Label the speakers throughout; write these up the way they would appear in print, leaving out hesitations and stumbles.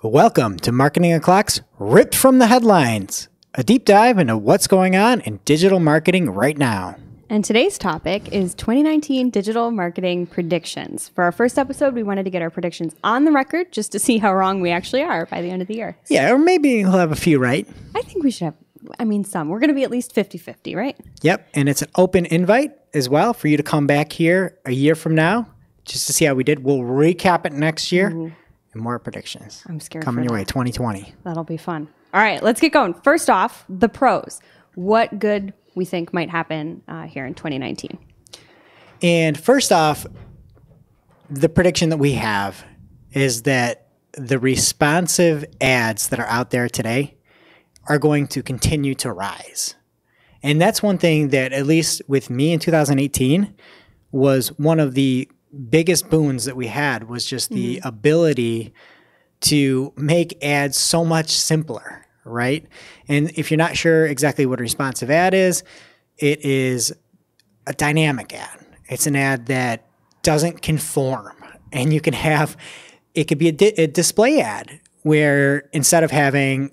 Speaker 1: Welcome to Marketing O'Clock's Ripped from the Headlines, a deep dive into what's going on in digital marketing right now.
Speaker 2: And today's topic is 2019 digital marketing predictions. For our first episode, we wanted to get our predictions on the record just to see how wrong we actually are by the end of the year.
Speaker 1: Yeah, or maybe we'll have a few right.
Speaker 2: I think we should have, some. We're going to be at least 50-50, right?
Speaker 1: Yep, and it's an open invite as well for you to come back here a year from now just to see how we did. We'll recap it next year and more predictions.
Speaker 2: I'm scared
Speaker 1: coming
Speaker 2: for
Speaker 1: your
Speaker 2: that.
Speaker 1: way, 2020.
Speaker 2: That'll be fun. All right, let's get going. First off, the pros. What good we think might happen here in 2019?
Speaker 1: And first off, the prediction that we have is that the responsive ads that are out there today are going to continue to rise. And that's one thing that, at least with me in 2018, was one of the biggest boons that we had, was just the ability to make ads so much simpler, right? And if you're not sure exactly what a responsive ad is, it is a dynamic ad. It's an ad that doesn't conform. And you can have, it could be a display ad where instead of having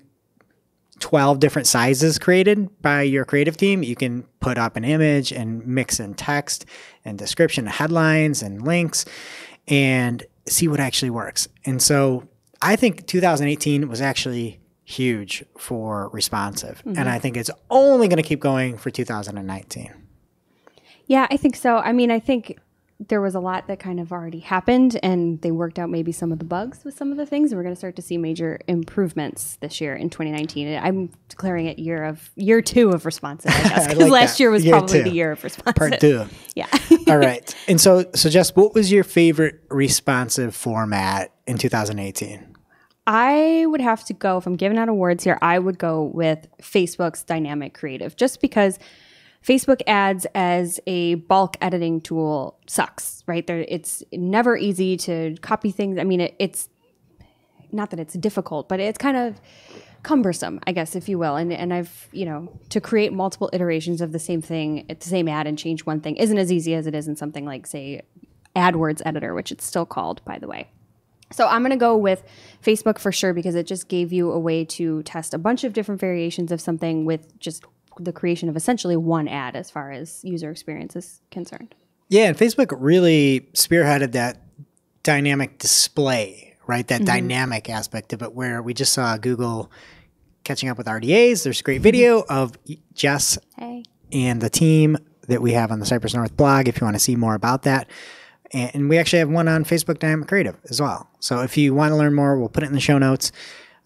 Speaker 1: 12 different sizes created by your creative team, you can put up an image and mix in text and description, headlines and links, and see what actually works. And so I think 2018 was actually huge for responsive. And I think it's only going to keep going for 2019.
Speaker 2: Yeah, I think so. I think there was a lot that kind of already happened, and they worked out maybe some of the bugs with some of the things. And we're going to start to see major improvements this year in 2019. I'm declaring it year two of responsive, I guess, because last year was probably the year of responsive.
Speaker 1: Part two.
Speaker 2: Yeah.
Speaker 1: All right. And so Jess, what was your favorite responsive format in 2018?
Speaker 2: I would have to go, if I'm giving out awards here, I would go with Facebook's dynamic creative, just because Facebook ads as a bulk editing tool sucks, right? It's never easy to copy things. It's not that it's difficult, but it's kind of cumbersome, I guess, if you will. And I've, to create multiple iterations of the same thing, the same ad, and change one thing isn't as easy as it is in something like, say, AdWords Editor, which it's still called, by the way. So I'm going to go with Facebook for sure, because it just gave you a way to test a bunch of different variations of something with just the creation of essentially one ad as far as user experience is concerned.
Speaker 1: Yeah, and Facebook really spearheaded that dynamic display, right? That dynamic aspect of it, where we just saw Google catching up with RDAs. There's a great video of Jess and the team that we have on the Cypress North blog if you want to see more about that. And we actually have one on Facebook Dynamic Creative as well. So if you want to learn more, we'll put it in the show notes.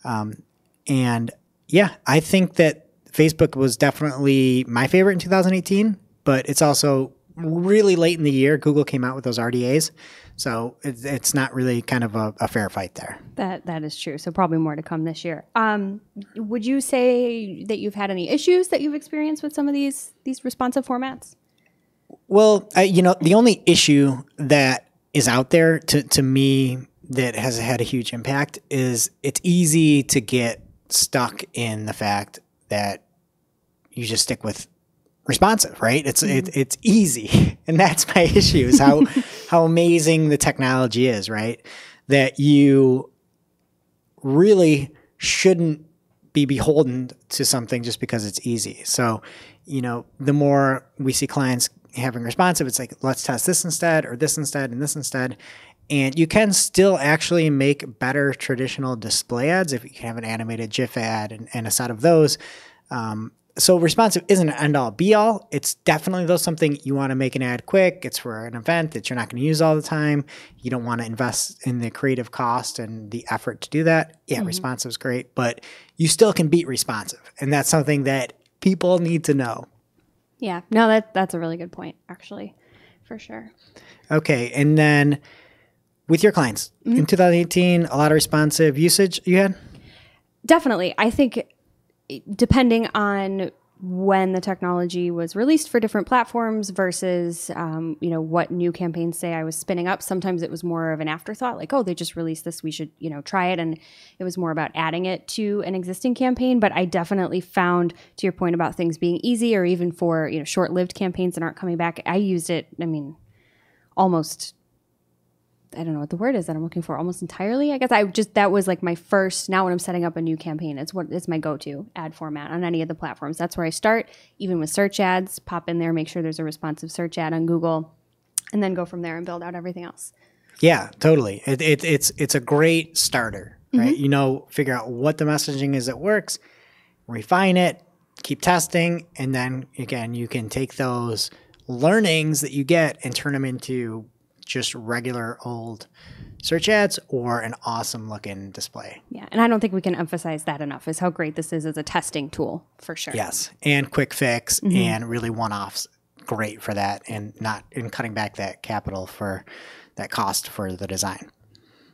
Speaker 1: And yeah, I think that Facebook was definitely my favorite in 2018, but it's also really late in the year. Google came out with those RDAs. So it's not really kind of a fair fight there.
Speaker 2: That is true. So probably more to come this year. Would you say that you've had any issues that you've experienced with some of these responsive formats?
Speaker 1: Well, the only issue that is out there to me that has had a huge impact is it's easy to get stuck in the fact that you just stick with responsive, right? It's easy. And that's my issue, is how amazing the technology is, right? That you really shouldn't be beholden to something just because it's easy. So, the more we see clients having responsive, it's like, let's test this instead, or this instead, and this instead. And you can still actually make better traditional display ads if you can have an animated GIF ad and a set of those. So responsive isn't an end-all be-all. It's definitely, though, something you want to make an ad quick. It's for an event that you're not going to use all the time. You don't want to invest in the creative cost and the effort to do that. Yeah, responsive is great, but you still can beat responsive. And that's something that people need to know.
Speaker 2: Yeah, no, that's a really good point, actually, for sure.
Speaker 1: Okay, and then with your clients, in 2018, a lot of responsive usage you had?
Speaker 2: Definitely. I think depending on when the technology was released for different platforms versus, what new campaigns, say, I was spinning up, sometimes it was more of an afterthought, like, oh, they just released this, we should, try it. And it was more about adding it to an existing campaign. But I definitely found, to your point about things being easy, or even for, short-lived campaigns that aren't coming back, I used it, almost I don't know what the word is that I'm looking for, almost entirely. I guess that was like my first, now when I'm setting up a new campaign, it's my go-to ad format on any of the platforms. That's where I start, even with search ads, pop in there, make sure there's a responsive search ad on Google, and then go from there and build out everything else.
Speaker 1: Yeah, totally. It's a great starter, right? You know, figure out what the messaging is that works, refine it, keep testing, and then again, you can take those learnings that you get and turn them into just regular old search ads or an awesome looking display.
Speaker 2: Yeah, and I don't think we can emphasize that enough, is how great this is as a testing tool, for sure.
Speaker 1: Yes, and quick fix and really one-offs. Great for that, and not in cutting back that capital for that cost for the design.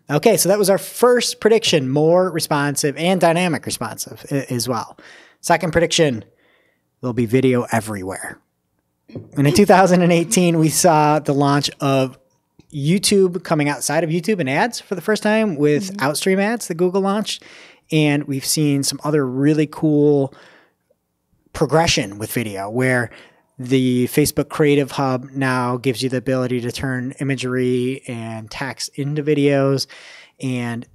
Speaker 1: Okay, so that was our first prediction, more responsive and dynamic responsive as well. Second prediction, there'll be video everywhere. And in 2018, we saw the launch of YouTube coming outside of YouTube and ads for the first time with Outstream ads that Google launched. And we've seen some other really cool progression with video where the Facebook Creative Hub now gives you the ability to turn imagery and text into videos. And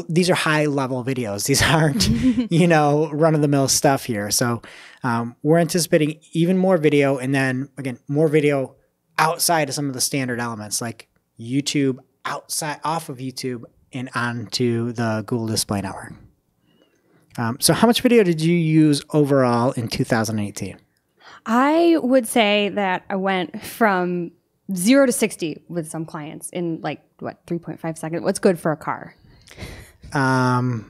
Speaker 1: these are high level videos. These aren't, you know, run of the mill stuff here. So we're anticipating even more video, and then again, more video outside of some of the standard elements like YouTube, off of YouTube and onto the Google Display Network. So how much video did you use overall in 2018?
Speaker 2: I would say that I went from 0 to 60 with some clients in 3.5 seconds. What's good for a car?
Speaker 1: Yeah,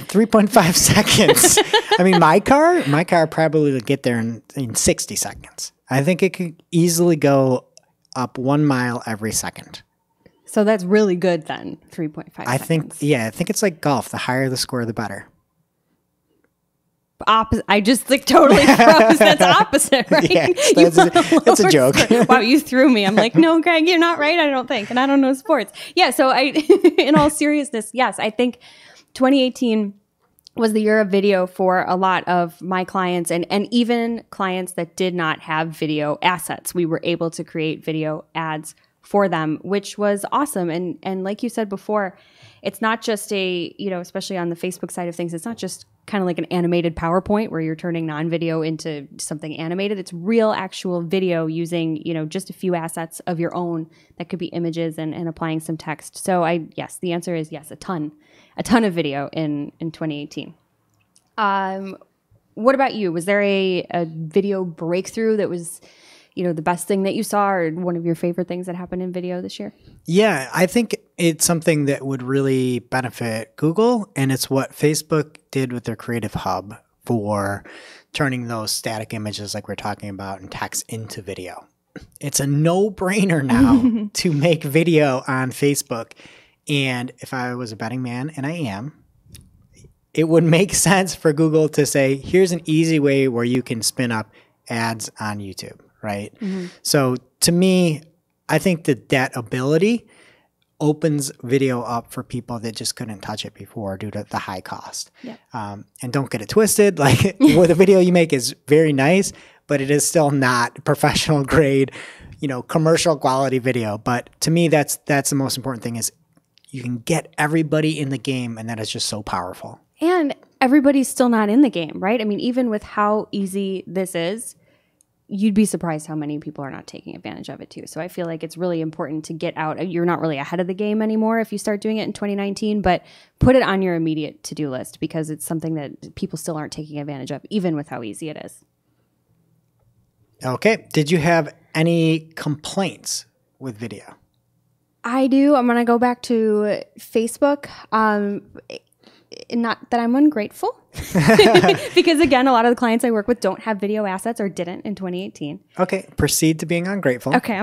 Speaker 1: 3.5 seconds. I mean, my car probably would get there in 60 seconds. I think it could easily go up 1 mile every second.
Speaker 2: So that's really good then, 3.5 seconds.
Speaker 1: I think it's like golf. The higher the score, the better.
Speaker 2: Opposite. I just totally froze. That's opposite, right?
Speaker 1: Yeah, that's a joke.
Speaker 2: Wow, you threw me. I'm like, no, Greg, you're not right, I don't think. And I don't know sports. Yeah, so in all seriousness, yes, I think 2018 was the year of video for a lot of my clients and even clients that did not have video assets. We were able to create video ads for them, which was awesome. And like you said before, it's not just especially on the Facebook side of things, it's not just kind of like an animated PowerPoint where you're turning non-video into something animated. It's real actual video using, just a few assets of your own that could be images and applying some text. So yes, the answer is yes, a ton of video in 2018. What about you? Was there a video breakthrough that was, the best thing that you saw, or one of your favorite things that happened in video this year?
Speaker 1: Yeah, I think it's something that would really benefit Google, and it's what Facebook did with their Creative Hub for turning those static images like we're talking about and text into video. It's a no-brainer now to make video on Facebook. And if I was a betting man, and I am, it would make sense for Google to say, here's an easy way where you can spin up ads on YouTube, right? Mm-hmm. So to me, I think that ability opens video up for people that just couldn't touch it before due to the high cost.
Speaker 2: Yeah.
Speaker 1: And don't get it twisted. Like what the video you make is very nice, but it is still not professional grade, commercial quality video. But to me, that's the most important thing is you can get everybody in the game, and that is just so powerful.
Speaker 2: And everybody's still not in the game, right? I mean, even with how easy this is, you'd be surprised how many people are not taking advantage of it too. So I feel like it's really important to get out. You're not really ahead of the game anymore if you start doing it in 2019, but put it on your immediate to-do list because it's something that people still aren't taking advantage of, even with how easy it is.
Speaker 1: Okay. Did you have any complaints with video?
Speaker 2: I do. I'm going to go back to Facebook. Not that I'm ungrateful, because again, a lot of the clients I work with don't have video assets or didn't in 2018.
Speaker 1: Okay, proceed to being ungrateful.
Speaker 2: Okay,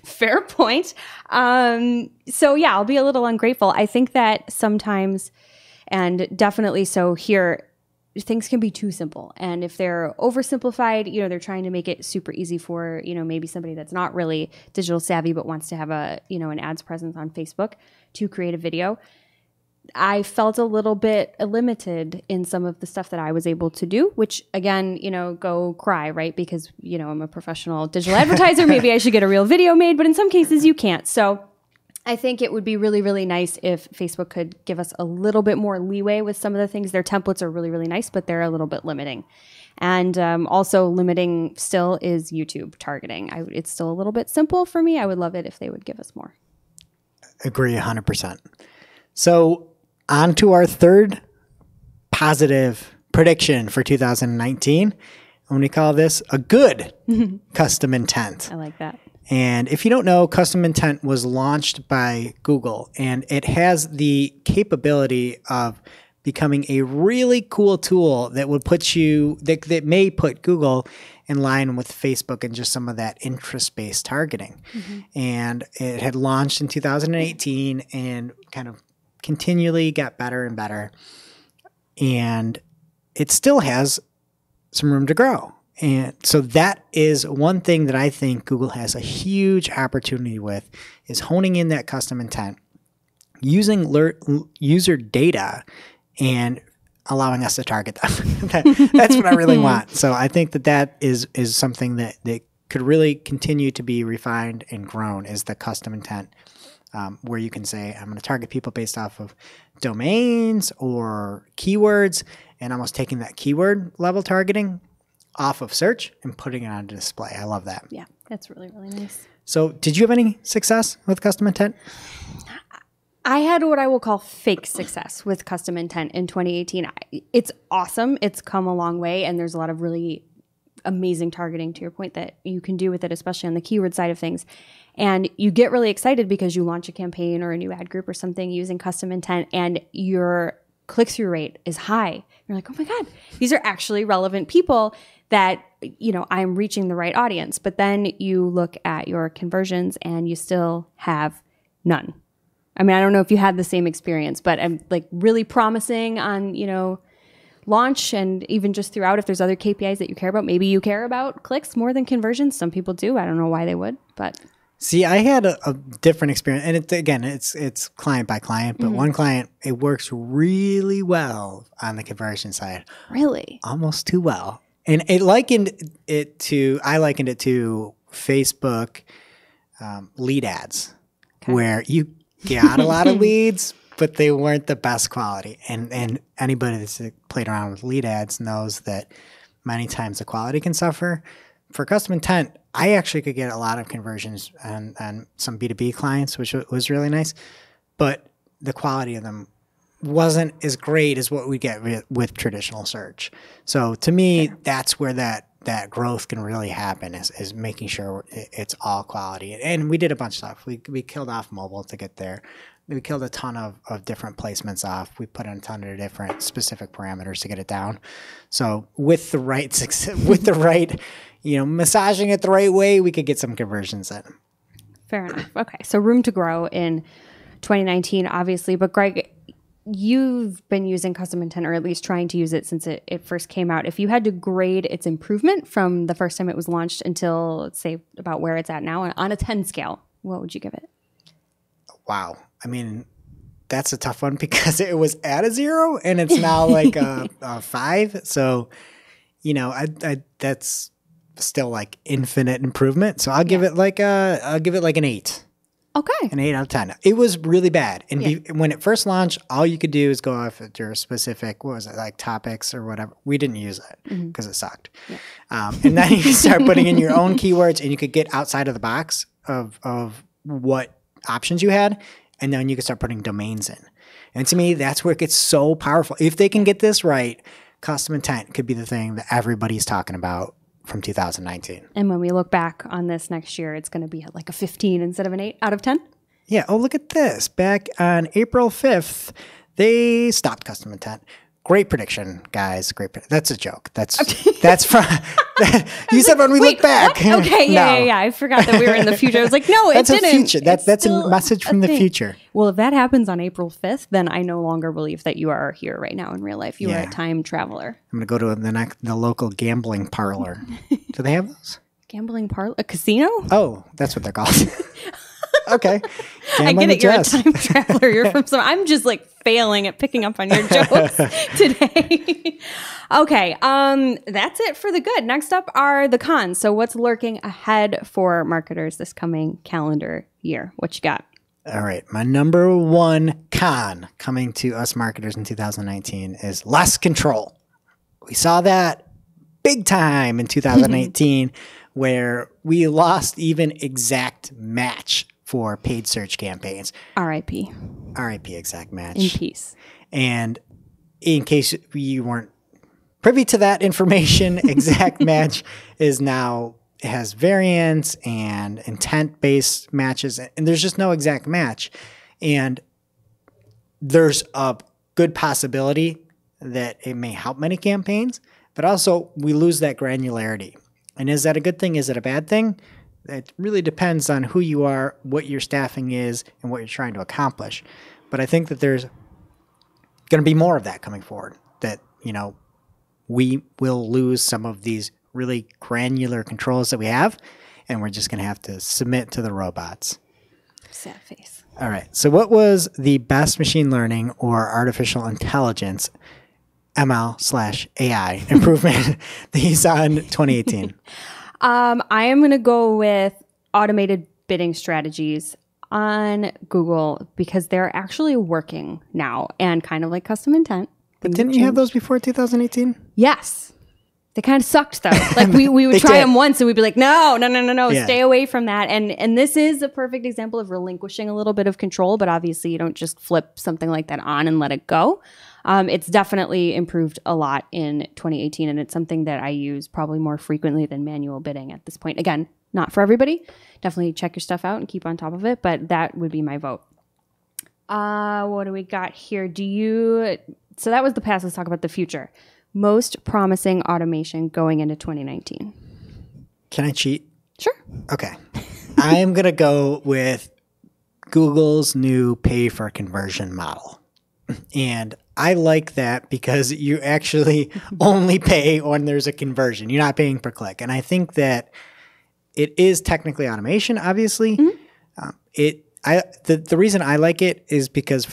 Speaker 2: fair point. So yeah, I'll be a little ungrateful. I think that sometimes, and definitely so here, things can be too simple. And if they're oversimplified, they're trying to make it super easy for, maybe somebody that's not really digital savvy but wants to have an ads presence on Facebook to create a video. I felt a little bit limited in some of the stuff that I was able to do, which again, go cry, right? Because, I'm a professional digital advertiser. Maybe I should get a real video made, but in some cases you can't. So I think it would be really, really nice if Facebook could give us a little bit more leeway with some of the things. Their templates are really, really nice, but they're a little bit limiting. And also limiting still is YouTube targeting. It's still a little bit simple for me. I would love it if they would give us more.
Speaker 1: Agree 100%. So on to our third positive prediction for 2019. And we call this a good custom intent.
Speaker 2: I like that.
Speaker 1: And if you don't know, custom intent was launched by Google, and it has the capability of becoming a really cool tool that would that may put Google in line with Facebook and just some of that interest-based targeting. And it had launched in 2018 and kind of continually got better and better. And it still has some room to grow. And so that is one thing that I think Google has a huge opportunity with, is honing in that custom intent, using user data and allowing us to target them. That's what I really want. So I think that is something that could really continue to be refined and grown, is the custom intent, where you can say, I'm going to target people based off of domains or keywords, and almost taking that keyword level targeting off of search and putting it on display. I love that.
Speaker 2: Yeah, that's really, really nice.
Speaker 1: So did you have any success with custom intent?
Speaker 2: I had what I will call fake success with custom intent in 2018. It's awesome. It's come a long way, and there's a lot of really amazing targeting, to your point, that you can do with it, especially on the keyword side of things. And you get really excited because you launch a campaign or a new ad group or something using custom intent, and your click-through rate is high. You're like, oh my God, these are actually relevant people that, I'm reaching the right audience. But then you look at your conversions and you still have none. I mean, I don't know if you had the same experience, but I'm like really promising on, launch and even just throughout. If there's other KPIs that you care about, maybe you care about clicks more than conversions. Some people do. I don't know why they would, but.
Speaker 1: See, I had a different experience, and it's client by client, but one client, it works really well on the conversion side.
Speaker 2: Really?
Speaker 1: Almost too well. And I likened it to Facebook lead ads, where you got a lot of leads, but they weren't the best quality. And anybody that's played around with lead ads knows that many times the quality can suffer. For custom intent, I actually could get a lot of conversions on some B2B clients, which was really nice, but the quality of them wasn't as great as what we get with traditional search. So to me, that's where that growth can really happen, is making sure it's all quality. And we did a bunch of stuff. We killed off mobile to get there. We killed a ton of different placements off. We put in a ton of different specific parameters to get it down. So with the right success, with the right, massaging it the right way, we could get some conversions in.
Speaker 2: Fair enough. Okay. So room to grow in 2019, obviously. But Greg, you've been using custom intent, or at least trying to use it since it first came out. If you had to grade its improvement from the first time it was launched until, let's say, about where it's at now on a 10 scale, what would you give it?
Speaker 1: Wow. I mean, that's a tough one because it was at a 0 and it's now like a 5. So, that's still like infinite improvement. So I'll give it like an 8.
Speaker 2: Okay.
Speaker 1: An 8 out of 10. It was really bad. And when it first launched, all you could do is go off at your specific, like topics or whatever. We didn't use it because it sucked. Yeah. And then you could start putting in your own keywords, and you could get outside of the box of what options you had. And then you could start putting domains in. And to me, that's where it gets so powerful. If they can get this right, custom intent could be the thing that everybody's talking about from 2019.
Speaker 2: And when we look back on this next year, it's going to be like a 15 instead of an 8 out of 10?
Speaker 1: Yeah. Oh, look at this. Back on April 5th, they stopped custom intent. Great prediction, guys. That's a joke. That's from you said when we look back.
Speaker 2: What? Okay, yeah. I forgot that we were in the future. I was like, no, it didn't.
Speaker 1: Future. That's a message from the future.
Speaker 2: Well, if that happens on April 5th, then I no longer believe that you are here right now in real life. You are a time traveler.
Speaker 1: I'm going to go to the local gambling parlor. Do they have those?
Speaker 2: Gambling parlor? A casino?
Speaker 1: Oh, that's what they're called. Okay.
Speaker 2: I get it. You're a time traveler. You're from some. I'm just like failing at picking up on your jokes today. Okay. That's it for the good. Next up are the cons. So what's lurking ahead for marketers this coming calendar year? What you got?
Speaker 1: All right. My number one con coming to us marketers in 2019 is less control. We saw that big time in 2018 where we lost even exact match for paid search campaigns.
Speaker 2: R.I.P.
Speaker 1: R.I.P. exact match.
Speaker 2: In peace.
Speaker 1: And in case you weren't privy to that information, exact match is now, it has variance and intent-based matches, and there's just no exact match. And there's a good possibility that it may help many campaigns, but also we lose that granularity. And is that a good thing? Is it a bad thing? It really depends on who you are, what your staffing is, and what you're trying to accomplish. But I think that there's going to be more of that coming forward, that, you know, we will lose some of these really granular controls that we have, and we're just going to have to submit to the robots.
Speaker 2: Sad face.
Speaker 1: All right. So what was the best machine learning or artificial intelligence ML/AI improvement that you saw in 2018?
Speaker 2: I am going to go with automated bidding strategies on Google because they're actually working now, and kind of like custom intent.
Speaker 1: But didn't you have those before 2018?
Speaker 2: Yes. They kind of sucked though. Like we would try them once and we'd be like, no,
Speaker 1: Yeah.
Speaker 2: stay away from that. And this is a perfect example of relinquishing a little bit of control, but obviously you don't just flip something like that on and let it go. It's definitely improved a lot in 2018, and it's something that I use probably more frequently than manual bidding at this point. Again, not for everybody. Definitely check your stuff out and keep on top of it, but that would be my vote. What do we got here? So that was the past. Let's talk about the future. Most promising automation going into 2019.
Speaker 1: Can I cheat?
Speaker 2: Sure.
Speaker 1: Okay. I am going to go with Google's new pay for conversion model. And I like that because you actually only pay when there's a conversion. You're not paying per click. And I think that it is technically automation, obviously. Mm-hmm. The reason I like it is because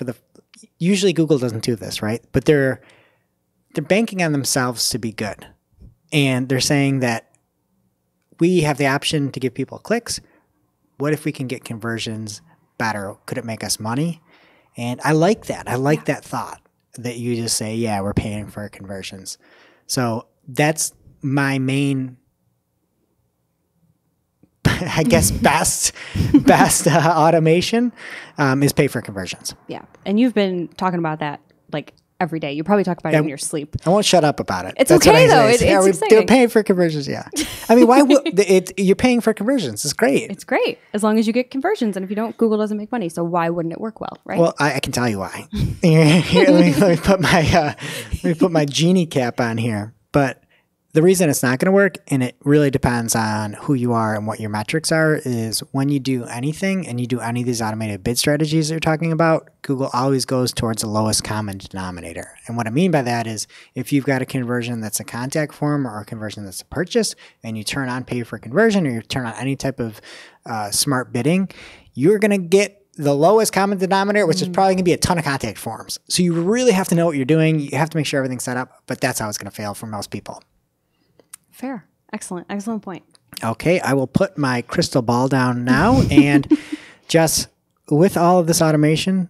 Speaker 1: usually Google doesn't do this, right? But they're banking on themselves to be good. And they're saying that we have the option to give people clicks. What if we can get conversions better? Could it make us money? And I like that. I like that thought that you just say, yeah, we're paying for conversions. So that's my main, I guess, best automation is pay for conversions.
Speaker 2: Yeah. And you've been talking about that like every day. You probably talk about it in your sleep.
Speaker 1: I won't shut up about it.
Speaker 2: It's
Speaker 1: That's
Speaker 2: okay though. It's exciting.
Speaker 1: They're paying for conversions. Yeah. I mean, why would you're paying for conversions? It's great.
Speaker 2: It's great as long as you get conversions. And if you don't, Google doesn't make money. So why wouldn't it work well, right?
Speaker 1: Well, I can tell you why. Here, let me put my genie cap on here. But the reason it's not going to work, and it really depends on who you are and what your metrics are, is when you do anything and you do any of these automated bid strategies that you're talking about, Google always goes towards the lowest common denominator. And what I mean by that is if you've got a conversion that's a contact form or a conversion that's a purchase, and you turn on pay for conversion or you turn on any type of smart bidding, you're going to get the lowest common denominator, which is probably going to be a ton of contact forms. So you really have to know what you're doing. You have to make sure everything's set up, but that's how it's going to fail for most people.
Speaker 2: Fair. Excellent point.
Speaker 1: Okay, I will put my crystal ball down now. And Jess, with all of this automation,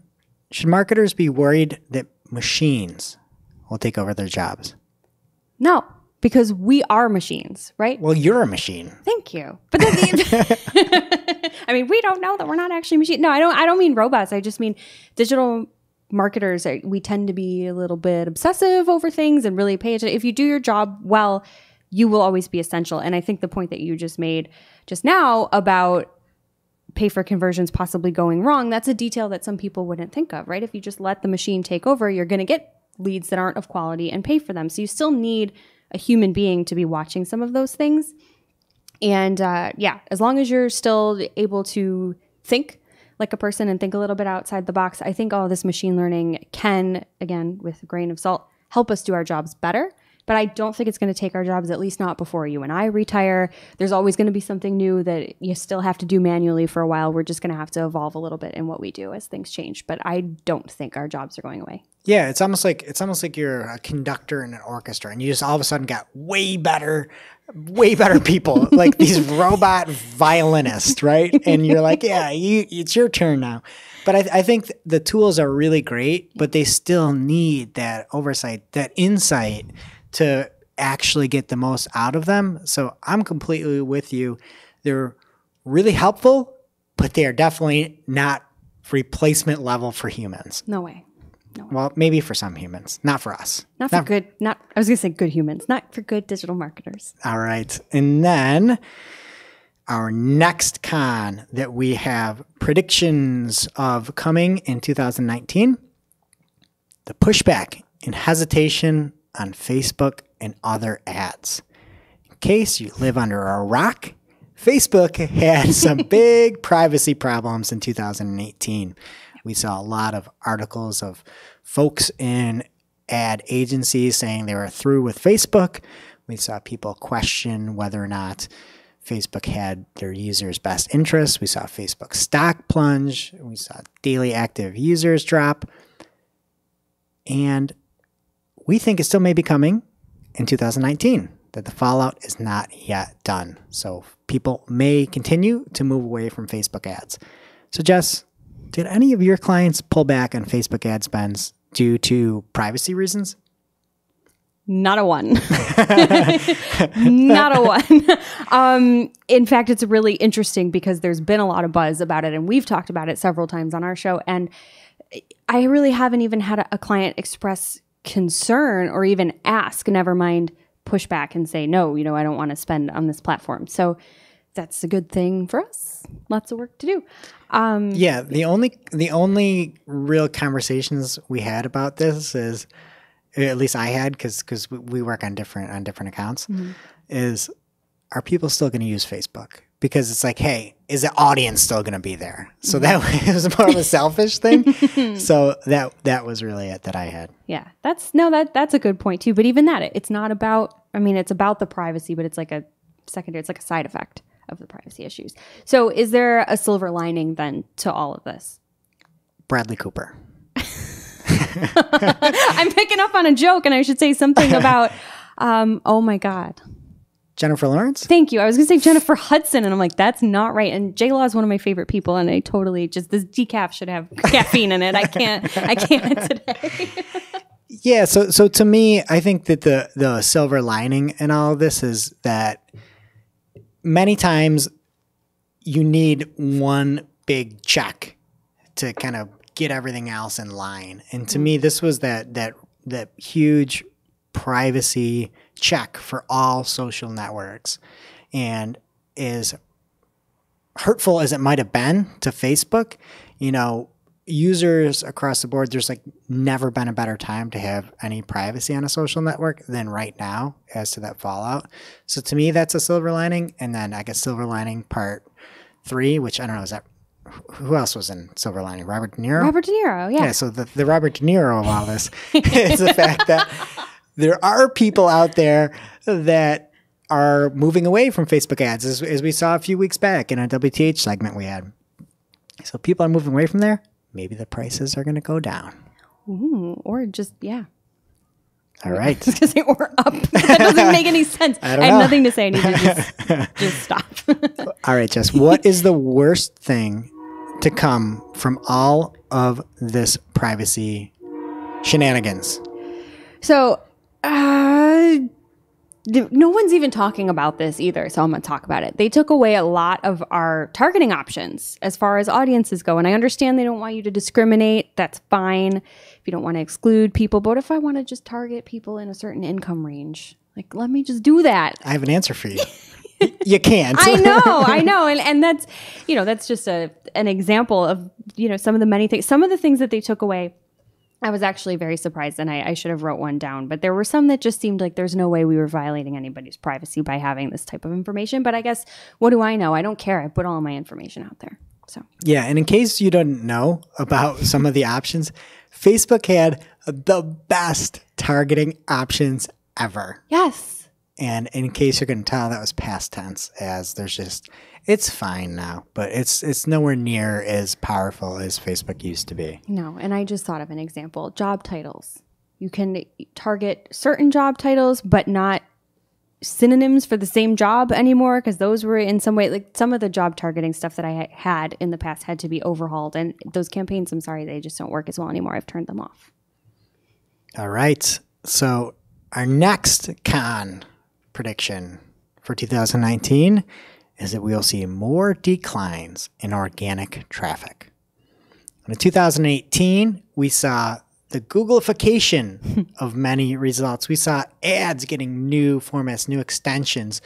Speaker 1: should marketers be worried that machines will take over their jobs?
Speaker 2: No, because we are machines, right?
Speaker 1: Well, you're a machine.
Speaker 2: Thank you. But I mean, we don't know that we're not actually machines. No, I don't mean robots. I just mean digital marketers. We tend to be a little bit obsessive over things and really pay attention. If you do your job well, you will always be essential. And I think the point that you just made just now about pay for conversions possibly going wrong, that's a detail that some people wouldn't think of, right? If you just let the machine take over, you're going to get leads that aren't of quality and pay for them. So you still need a human being to be watching some of those things. And as long as you're still able to think like a person and think a little bit outside the box, I think all this machine learning can, again, with a grain of salt, help us do our jobs better. but I don't think it's going to take our jobs, at least not before you and I retire. There's always going to be something new that you still have to do manually for a while. We're just going to have to evolve a little bit in what we do as things change, but I don't think our jobs are going away.
Speaker 1: Yeah, it's almost like you're a conductor in an orchestra, and you just all of a sudden got way better people, like these robot violinists, right? And you're like, yeah, it's your turn now. But I think the tools are really great, but they still need that oversight, that insight to actually get the most out of them. So I'm completely with you. They're really helpful, but they are definitely not replacement level for humans.
Speaker 2: No way. No way.
Speaker 1: Well, maybe for some humans, not for us.
Speaker 2: I was going to say good humans, not for good digital marketers.
Speaker 1: All right. And then our next con that we have predictions of coming in 2019, the pushback and hesitation on Facebook and other ads. In case you live under a rock, Facebook had some big privacy problems in 2018. We saw a lot of articles of folks in ad agencies saying they were through with Facebook. We saw people question whether or not Facebook had their users' best interests. We saw Facebook stock plunge. We saw daily active users drop. And we think it still may be coming in 2019, that the fallout is not yet done. So people may continue to move away from Facebook ads. So Jess, did any of your clients pull back on Facebook ad spends due to privacy reasons?
Speaker 2: Not a one. Not a one. In fact, it's really interesting because there's been a lot of buzz about it, and we've talked about it several times on our show. And I really haven't even had a client express concern or even ask, never mind push back and say, no, I don't want to spend on this platform. So that's a good thing for us. Lots of work to do.
Speaker 1: Yeah, the only real conversations we had about this is, at least I had, because we work on different accounts, is, are people still going to use Facebook? Because it's like, hey, is the audience still going to be there? So that was more of a selfish thing. So that was really it that I had.
Speaker 2: Yeah, that's a good point too. But even that, it's not about, it's about the privacy, but it's like a secondary, it's like a side effect of the privacy issues. So is there a silver lining then to all of this?
Speaker 1: Bradley Cooper.
Speaker 2: I'm picking up on a joke, and I should say something about, oh my God.
Speaker 1: Jennifer Lawrence?
Speaker 2: Thank you. I was going to say Jennifer Hudson, and I'm like, that's not right. And J-Law is one of my favorite people, and I totally this decaf should have caffeine in it. I can't today.
Speaker 1: Yeah, so to me, I think that the silver lining in all of this is that many times you need one big check to kind of get everything else in line. And to me, this was that huge privacy check for all social networks. And as hurtful as it might have been to Facebook, users across the board, there's like never been a better time to have any privacy on a social network than right now as to that fallout. So to me, that's a silver lining. And then I guess silver lining part 3, which I don't know, is that, who else was in Silver Lining? Robert De Niro?
Speaker 2: Robert De Niro, yeah.
Speaker 1: Yeah, so the Robert De Niro of all this is the fact that there are people out there that are moving away from Facebook ads, as we saw a few weeks back in a WTH segment we had. So people are moving away from there. Maybe the prices are going to go down.
Speaker 2: Ooh, or just, yeah.
Speaker 1: All right.
Speaker 2: I was going to say, or up. That doesn't make any sense. I have nothing to say. I need to just stop.
Speaker 1: All right, Jess. What is the worst thing to come from all of this privacy shenanigans?
Speaker 2: So, no one's even talking about this either, so I'm going to talk about it. They took away a lot of our targeting options as far as audiences go, and I understand they don't want you to discriminate. That's fine if you don't want to exclude people, but what if I want to just target people in a certain income range? Like, let me just do that.
Speaker 1: I have an answer for you. You can't.
Speaker 2: I know. And that's, that's just an example of, some of the many things, some of the things that they took away. I was actually very surprised, and I should have wrote one down, but there were some that just seemed like there's no way we were violating anybody's privacy by having this type of information. But I guess, what do I know? I don't care. I put all of my information out there. So
Speaker 1: yeah, and in case you don't know about some of the options, Facebook had the best targeting options ever.
Speaker 2: Yes.
Speaker 1: And in case you're going to tell, that was past tense, as there's just, it's fine now, but it's nowhere near as powerful as Facebook used to be.
Speaker 2: No, and I just thought of an example. Job titles. You can target certain job titles, but not synonyms for the same job anymore, because those were in some way, like some of the job targeting stuff that I had in the past had to be overhauled. And those campaigns, I'm sorry, they just don't work as well anymore. I've turned them off.
Speaker 1: All right. So our next con prediction for 2019 is that we'll see more declines in organic traffic. In 2018, we saw the Googleification of many results. We saw ads getting new formats, new extensions,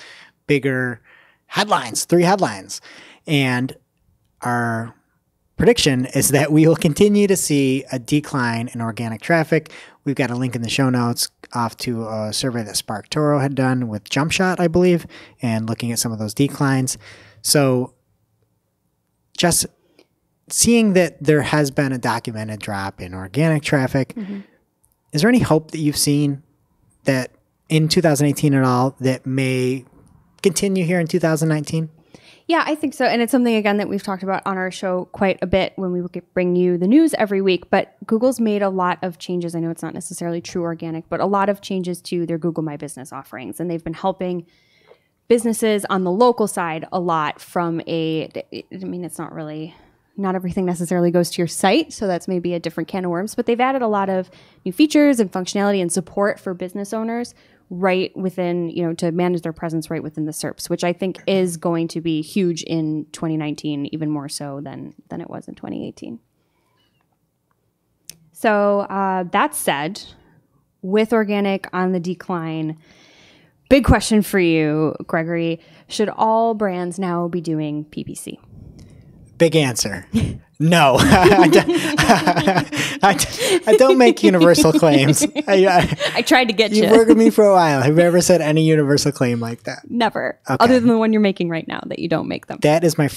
Speaker 1: bigger headlines, 3 headlines. And our prediction is that we will continue to see a decline in organic traffic. We've got a link in the show notes off to a survey that SparkToro had done with JumpShot, I believe, and looking at some of those declines. So just seeing that there has been a documented drop in organic traffic, is there any hope that you've seen that in 2018 at all that may continue here in 2019?
Speaker 2: Yeah, I think so. And it's something, again, that we've talked about on our show quite a bit when we bring you the news every week. But Google's made a lot of changes. I know it's not necessarily true organic, but a lot of changes to their Google My Business offerings. And they've been helping businesses on the local side a lot from it's not really, not everything necessarily goes to your site. So that's maybe a different can of worms. But they've added a lot of new features and functionality and support for business owners right within, to manage their presence right within the SERPs, which I think is going to be huge in 2019, even more so than it was in 2018. So that said, with organic on the decline, big question for you, Gregory, should all brands now be doing PPC?
Speaker 1: Big answer. No. I don't make universal claims.
Speaker 2: I tried to get you.
Speaker 1: You've worked with me for a while. Have you ever said any universal claim like that?
Speaker 2: Never.
Speaker 1: Okay.
Speaker 2: Other than the one you're making right now, that you don't make them.
Speaker 1: That is you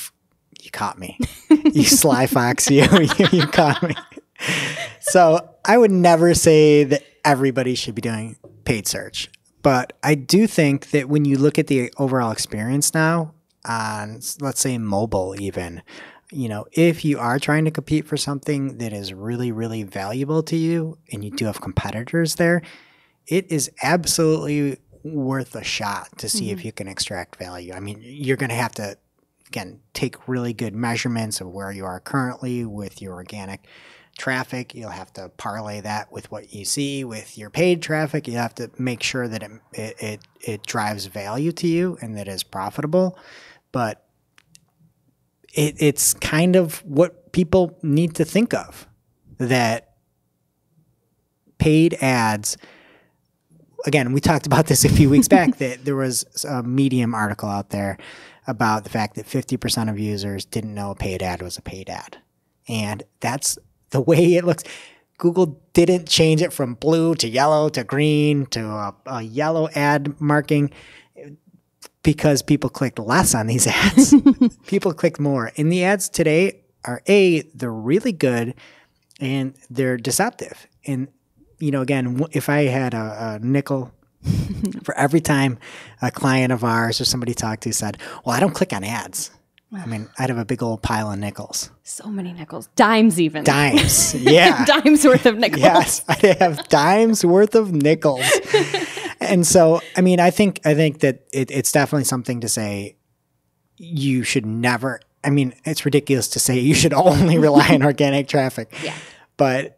Speaker 1: caught me. You sly fox, you caught me. So I would never say that everybody should be doing paid search. But I do think that when you look at the overall experience now, on, let's say, mobile even, if you are trying to compete for something that is really, really valuable to you and you do have competitors there, it is absolutely worth a shot to see if you can extract value. I mean, you're going to have to, again, take really good measurements of where you are currently with your organic traffic. You'll have to parlay that with what you see with your paid traffic. You have to make sure that it drives value to you and that is profitable. But it's kind of what people need to think of, that paid ads, again, we talked about this a few weeks back, that there was a Medium article out there about the fact that 50% of users didn't know a paid ad was a paid ad. And that's the way it looks. Google didn't change it from blue to yellow to green to a yellow ad marking because people clicked less on these ads. People clicked more. And the ads today are they're really good and they're deceptive. And, again, if I had a nickel for every time a client of ours or somebody talked to said, well, I don't click on ads. I mean, I'd have a big old pile of nickels.
Speaker 2: So many nickels. Dimes even.
Speaker 1: Dimes, yeah.
Speaker 2: Dimes worth of nickels.
Speaker 1: Yes, I have dimes worth of nickels. And so, I mean, I think that it's definitely something to say you should never, I mean, it's ridiculous to say you should only rely on organic traffic.
Speaker 2: Yeah.
Speaker 1: But,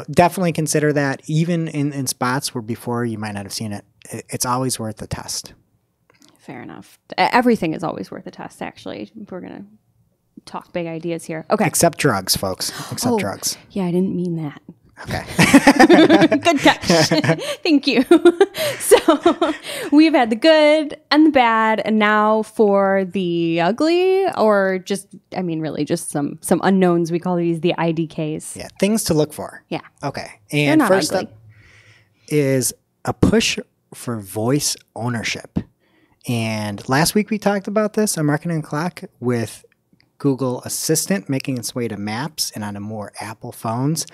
Speaker 1: definitely consider that even in spots where before you might not have seen it, it's always worth a test.
Speaker 2: Fair enough. Everything is always worth a test, actually, if we're going to talk big ideas here. Okay.
Speaker 1: Except drugs, folks. Except drugs.
Speaker 2: Yeah, I didn't mean that.
Speaker 1: Okay.
Speaker 2: Good catch. Thank you. So we've had the good and the bad, and now for the ugly, or just, I mean, really just some unknowns. We call these the IDKs.
Speaker 1: Yeah, things to look for.
Speaker 2: Yeah.
Speaker 1: Okay. And
Speaker 2: not
Speaker 1: first
Speaker 2: ugly.
Speaker 1: up is a push for voice ownership. And last week we talked about this on Marketing O'Clock with Google Assistant making its way to Maps and onto more Apple phones.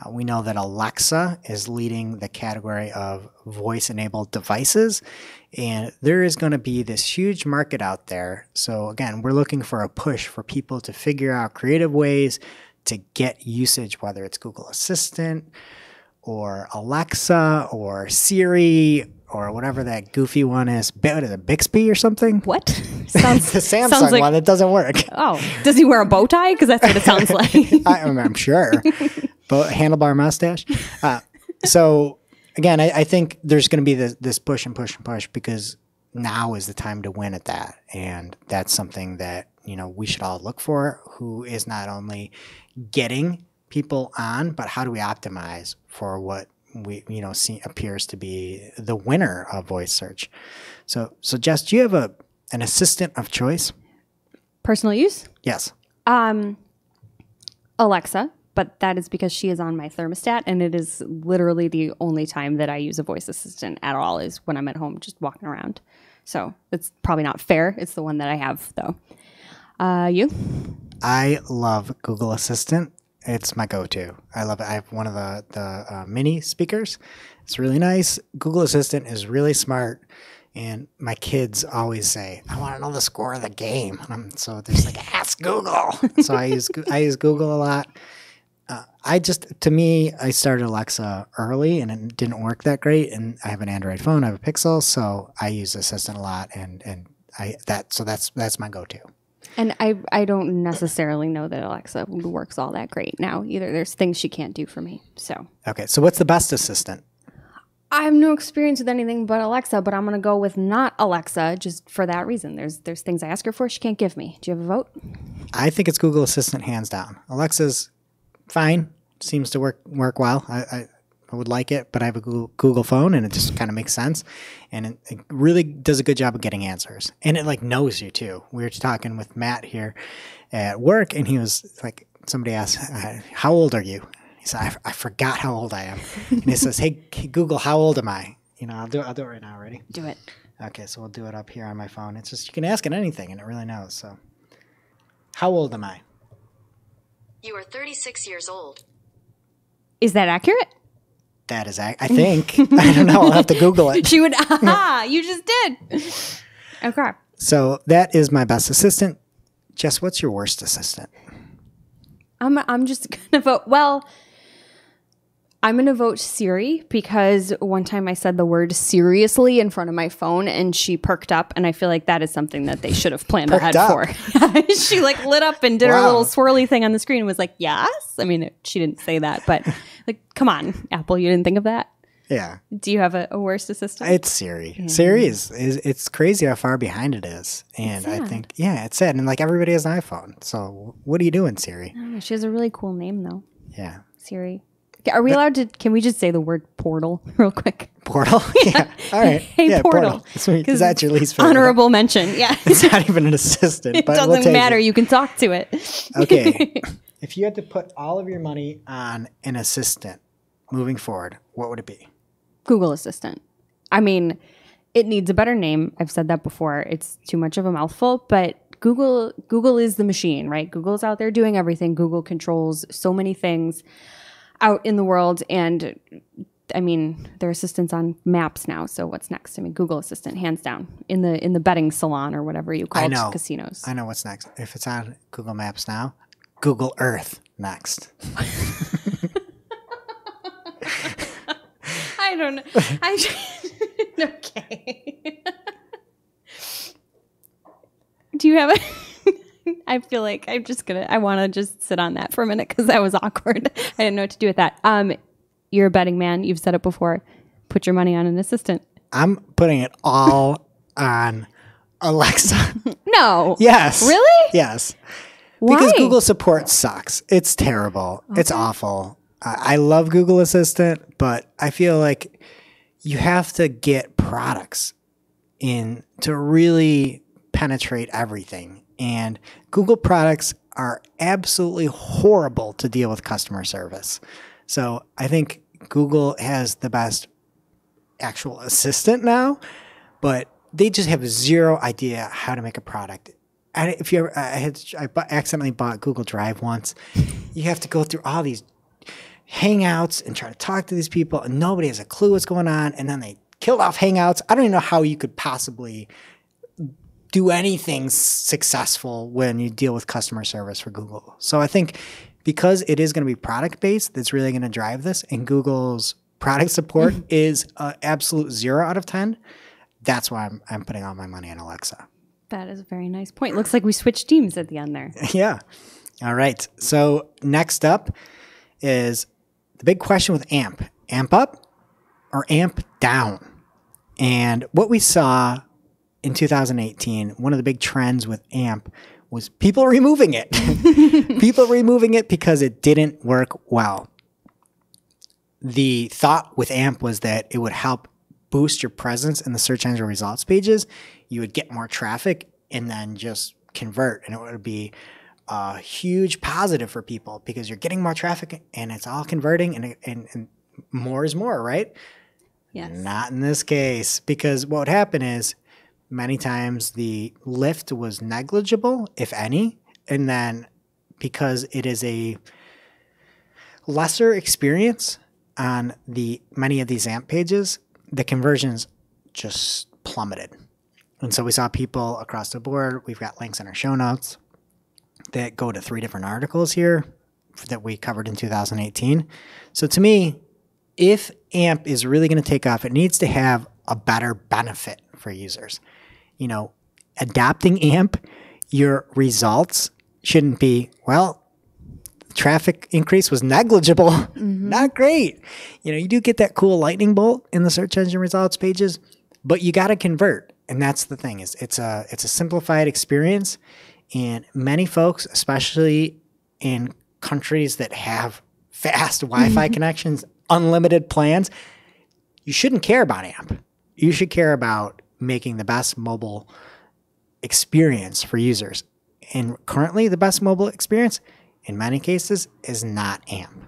Speaker 1: We know that Alexa is leading the category of voice-enabled devices, and there is going to be this huge market out there. So again, we're looking for a push for people to figure out creative ways to get usage, whether it's Google Assistant or Alexa or Siri or whatever that goofy one is. What is it, Bixby or something?
Speaker 2: What?
Speaker 1: The Samsung
Speaker 2: sounds like,
Speaker 1: one that doesn't work.
Speaker 2: Oh, does he wear a bow tie? Because that's what it sounds like.
Speaker 1: I'm sure. But handlebar mustache. So again, I think there's going to be this push and push and push because now is the time to win at that. And that's something that, we should all look for, who is not only getting people on, but how do we optimize for what we, see appears to be the winner of voice search. So Jess, do you have an assistant of choice?
Speaker 2: Personal use?
Speaker 1: Yes.
Speaker 2: Alexa, but that is because she is on my thermostat, and it is literally the only time that I use a voice assistant at all is when I'm at home just walking around. So it's probably not fair. It's the one that I have, though. You?
Speaker 1: I love Google Assistant. It's my go-to. I love it. I have one of the mini speakers. It's really nice. Google Assistant is really smart. And my kids always say, I want to know the score of the game. So they're just like, ask Google. So I use Google a lot. I started Alexa early and it didn't work that great. And I have an Android phone, I have a Pixel, so I use Assistant a lot. That's my go-to.
Speaker 2: And I don't necessarily know that Alexa works all that great now either. There's things she can't do for me. So
Speaker 1: okay, so what's the best assistant?
Speaker 2: I have no experience with anything but Alexa, but I'm going to go with not Alexa just for that reason. There's things I ask her for she can't give me. Do you have a vote?
Speaker 1: I think it's Google Assistant hands down. Alexa's fine. Seems to work well. I would like it, but I have a Google phone and it just kind of makes sense. And it really does a good job of getting answers. And it knows you too. We were talking with Matt here at work and he was like, somebody asked, how old are you? He said, I forgot how old I am. And he says, hey, Google, how old am I? I'll do it right now. Ready?
Speaker 2: Do it.
Speaker 1: Okay, so we'll do it up here on my phone. It's just, you can ask it anything and it really knows. So how old am I?
Speaker 3: You are 36 years old.
Speaker 2: Is that accurate?
Speaker 1: That is, I think. I don't know. I'll have to Google it.
Speaker 2: She would, you just did. Okay.
Speaker 1: So that is my best assistant. Jess, what's your worst assistant?
Speaker 2: I'm just going to vote. Well, I'm going to vote Siri because one time I said the word seriously in front of my phone and she perked up. And I feel like that is something that they should have planned ahead for. She lit up and did her little swirly thing on the screen and was like, yes. I mean, she didn't say that, but come on, Apple, you didn't think of that?
Speaker 1: Yeah.
Speaker 2: Do you have a worst assistant?
Speaker 1: It's Siri. Yeah. Siri is it's crazy how far behind it is. And I think, it's sad. And everybody has an iPhone. So what are you doing, Siri?
Speaker 2: Oh, she has a really cool name though.
Speaker 1: Yeah.
Speaker 2: Siri. Are we allowed to, can we just say the word portal real quick?
Speaker 1: Portal? Yeah. All right.
Speaker 2: Hey, portal.
Speaker 1: Is that your least favorite?
Speaker 2: Honorable mention. Yeah.
Speaker 1: It's not even an assistant.
Speaker 2: It doesn't matter. You can talk to it.
Speaker 1: Okay. If you had to put all of your money on an assistant moving forward, what would it be?
Speaker 2: Google Assistant. I mean, it needs a better name. I've said that before. It's too much of a mouthful, but Google is the machine, right? Google's out there doing everything. Google controls so many things out in the world. And I mean, their assistants on Maps now. So what's next? I mean, Google Assistant, hands down, in the betting salon or whatever you call it, casinos.
Speaker 1: I know what's next. If it's on Google Maps now, Google Earth next.
Speaker 2: I don't know. Okay. Do you have a... I feel like I want to just sit on that for a minute because that was awkward. I didn't know what to do with that. You're a betting man. You've said it before. Put your money on an assistant. I'm
Speaker 1: putting it all on Alexa.
Speaker 2: No.
Speaker 1: Yes.
Speaker 2: Really?
Speaker 1: Yes.
Speaker 2: Why?
Speaker 1: Because Google support sucks. It's terrible. Okay. It's awful. I love Google Assistant, but I feel like you have to get products in to really penetrate everything. And Google products are absolutely horrible to deal with customer service. So I think Google has the best actual assistant now, but they just have zero idea how to make a product if you ever, accidentally bought Google Drive once. You have to go through all these Hangouts and try to talk to these people, and nobody has a clue what's going on. And then they killed off Hangouts. I don't even know how you could possibly do anything successful when you deal with customer service for Google. So I think because it is going to be product based, that's really going to drive this. And Google's product support is absolute 0 out of 10. That's why I'm putting all my money on Alexa.
Speaker 2: That is a very nice point. Looks like we switched teams at the end there.
Speaker 1: Yeah. All right. So next up is the big question with AMP. AMP up or AMP down? And what we saw in 2018, one of the big trends with AMP was people removing it. People removing it because it didn't work well. The thought with AMP was that it would help boost your presence in the search engine results pages. You would get more traffic and then just convert, and it would be a huge positive for people because you're getting more traffic and it's all converting, and more is more, right?
Speaker 2: Yes.
Speaker 1: Not in this case, because what would happen is many times the lift was negligible, if any, and then because it is a lesser experience on many of these AMP pages, the conversions just plummeted. And so we saw people across the board. We've got links in our show notes that go to 3 different articles here that we covered in 2018. So to me, if AMP is really going to take off, it needs to have a better benefit for users. You know, adapting AMP, your results shouldn't be, well, traffic increase was negligible, not great. You know, you do get that cool lightning bolt in the search engine results pages, but you got to convert. And that's the thing, is it's a simplified experience. And many folks, especially in countries that have fast Wi-Fi connections, unlimited plans, you shouldn't care about AMP. You should care about making the best mobile experience for users. And currently, the best mobile experience, in many cases, is not AMP.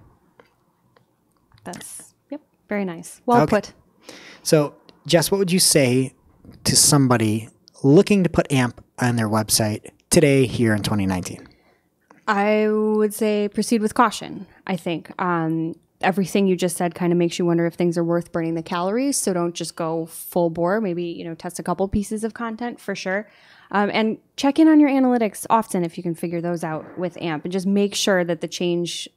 Speaker 2: That's, yep, very nice. Well put.
Speaker 1: So, Jess, what would you say to somebody looking to put AMP on their website today, here in 2019?
Speaker 2: I would say proceed with caution, I think. Everything you just said kind of makes you wonder if things are worth burning the calories. So don't just go full bore. Maybe, test a couple pieces of content for sure. And check in on your analytics often if you can figure those out with AMP. And just make sure that the change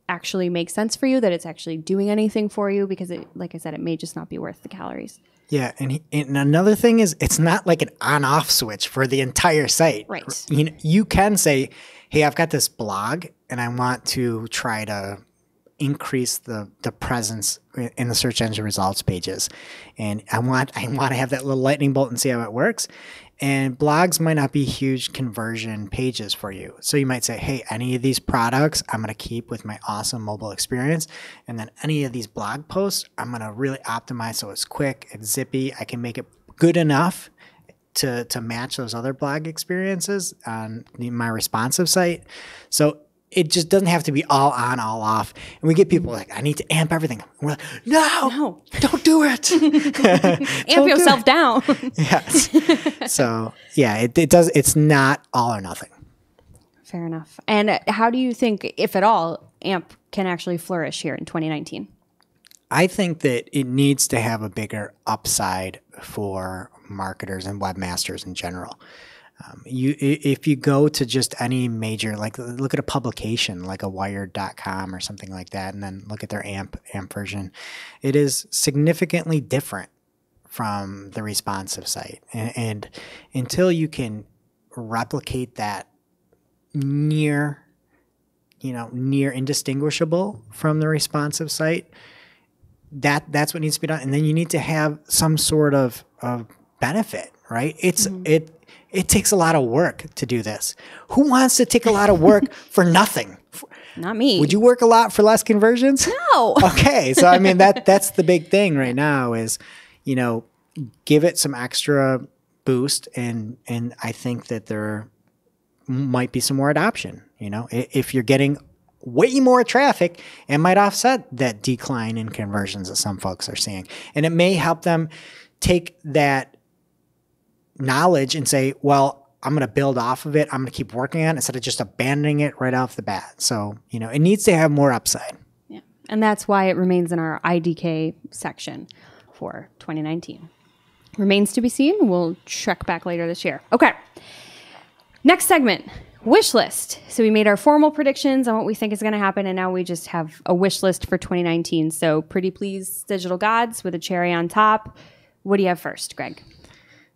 Speaker 2: actually makes sense for you, that it's actually doing anything for you, because like I said, it may just not be worth the calories.
Speaker 1: Yeah, and another thing is, it's not like an on-off switch for the entire site.
Speaker 2: Right.
Speaker 1: You can say, hey, I've got this blog, and I want to try to increase the presence in the search engine results pages. And I want to have that little lightning bolt and see how it works. And blogs might not be huge conversion pages for you. So you might say, hey, any of these products I'm going to keep with my awesome mobile experience. And then any of these blog posts, I'm going to really optimize so it's quick, it's zippy. I can make it good enough to match those other blog experiences on my responsive site. So it just doesn't have to be all on, all off. And we get people like, I need to amp everything. And we're like, no, don't do it.
Speaker 2: Amp yourself down.
Speaker 1: Yes. So yeah, it does. It's not all or nothing.
Speaker 2: Fair enough. And how do you think, if at all, AMP can actually flourish here in 2019?
Speaker 1: I think that it needs to have a bigger upside for marketers and webmasters in general. If you go to just any major, like look at a publication like a Wired.com or something like that, and then look at their AMP version, it is significantly different from the responsive site. And until you can replicate that near indistinguishable from the responsive site, that's what needs to be done. And then you need to have some sort of benefit, right? It takes a lot of work to do this. Who wants to take a lot of work for nothing?
Speaker 2: Not me.
Speaker 1: Would you work a lot for less conversions?
Speaker 2: No.
Speaker 1: Okay. So, I mean, that's the big thing right now is, give it some extra boost. And I think that there might be some more adoption. If you're getting way more traffic, it might offset that decline in conversions that some folks are seeing. And it may help them take that knowledge and say, well, I'm going to build off of it. I'm going to keep working on it instead of just abandoning it right off the bat. So, it needs to have more upside.
Speaker 2: Yeah. And that's why it remains in our IDK section for 2019. Remains to be seen. We'll check back later this year. Okay. Next segment, wish list. So we made our formal predictions on what we think is going to happen, and now we just have a wish list for 2019. So Pretty Please Digital Gods with a cherry on top. What do you have first, Greg?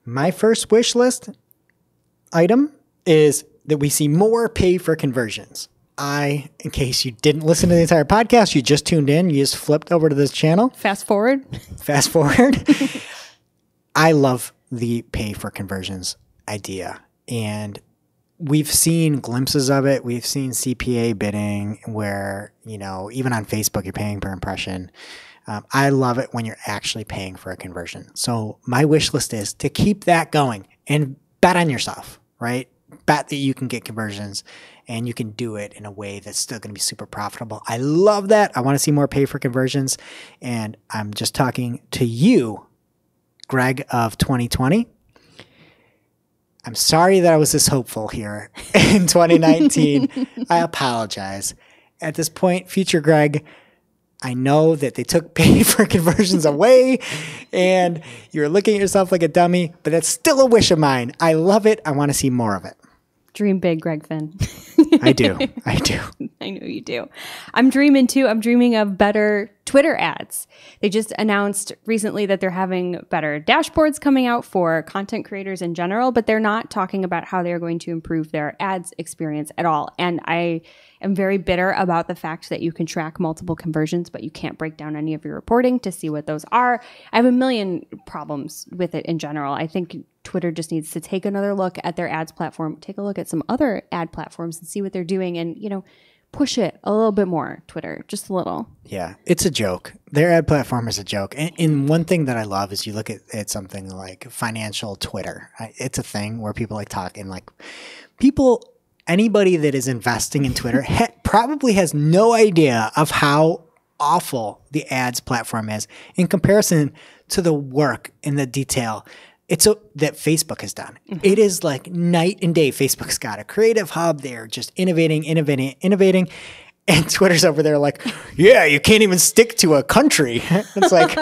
Speaker 1: My first wish list item is that we see more pay for conversions. In case you didn't listen to the entire podcast, you just tuned in, you just flipped over to this channel.
Speaker 2: Fast forward.
Speaker 1: I love the pay for conversions idea. And we've seen glimpses of it. We've seen CPA bidding where, even on Facebook, you're paying per impression. I love it when you're actually paying for a conversion. So my wish list is to keep that going and bet on yourself, right? Bet that you can get conversions and you can do it in a way that's still going to be super profitable. I love that. I want to see more pay for conversions. And I'm just talking to you, Greg of 2020. I'm sorry that I was this hopeful here in 2019. I apologize. At this point, future Greg, I know that they took pay for conversions away and you're looking at yourself like a dummy, but that's still a wish of mine. I love it. I want to see more of it.
Speaker 2: Dream big, Greg Finn.
Speaker 1: I do.
Speaker 2: I know you do. I'm dreaming too. I'm dreaming of better Twitter ads. They just announced recently that they're having better dashboards coming out for content creators in general, but they're not talking about how they're going to improve their ads experience at all. And I am very bitter about the fact that you can track multiple conversions, but you can't break down any of your reporting to see what those are. I have a million problems with it in general. I think Twitter just needs to take another look at their ads platform, take a look at some other ad platforms and see what they're doing and, push it a little bit more, Twitter, just a little.
Speaker 1: Yeah, it's a joke. Their ad platform is a joke. And one thing that I love is you look at something like financial Twitter. It's a thing where people like talk and like anybody that is investing in Twitter probably has no idea of how awful the ads platform is in comparison to the work and the detail that Facebook has done. Mm-hmm. It is like night and day. Facebook's got a creative hub. They're just innovating. And Twitter's over there like, yeah, you can't even stick to a country. It's like,